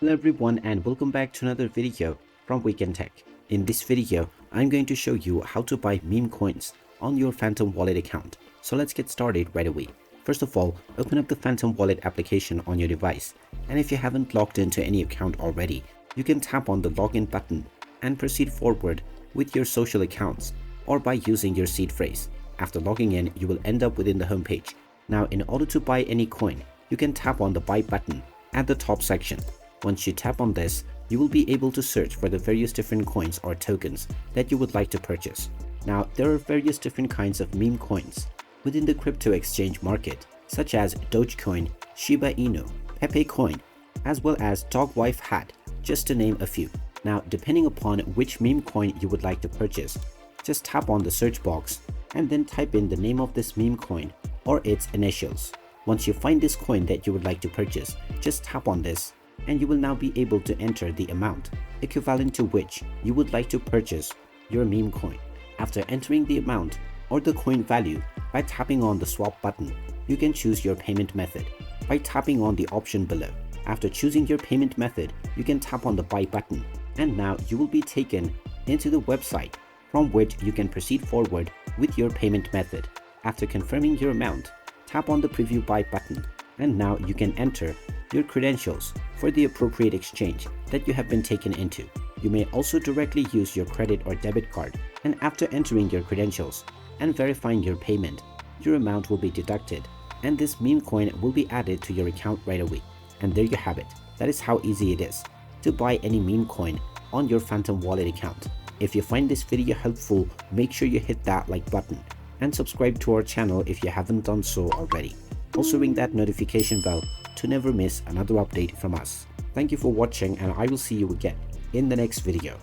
Hello everyone and welcome back to another video from Wake&Tech. In this video, I'm going to show you how to buy meme coins on your Phantom Wallet account. So let's get started right away. First of all, open up the Phantom Wallet application on your device, and if you haven't logged into any account already, you can tap on the login button and proceed forward with your social accounts or by using your seed phrase. After logging in, you will end up within the home page. Now, in order to buy any coin, you can tap on the buy button at the top section. Once you tap on this, you will be able to search for the various different coins or tokens that you would like to purchase. Now, there are various different kinds of meme coins within the crypto exchange market, such as Dogecoin, Shiba Inu, Pepe Coin, as well as Dogwife Hat, just to name a few. Now, depending upon which meme coin you would like to purchase, just tap on the search box and then type in the name of this meme coin or its initials. Once you find this coin that you would like to purchase, just tap on this and you will now be able to enter the amount equivalent to which you would like to purchase your meme coin. After entering the amount or the coin value by tapping on the swap button, you can choose your payment method by tapping on the option below. After choosing your payment method, you can tap on the buy button, and now you will be taken into the website from which you can proceed forward with your payment method. After confirming your amount, tap on the preview buy button, and now you can enter your credentials for the appropriate exchange that you have been taken into. You may also directly use your credit or debit card, and after entering your credentials and verifying your payment, your amount will be deducted and this meme coin will be added to your account right away. And there you have it. That is how easy it is to buy any meme coin on your Phantom Wallet account. If you find this video helpful, make sure you hit that like button and subscribe to our channel if you haven't done so already. Also ring that notification bell to never miss another update from us. Thank you for watching, and I will see you again in the next video.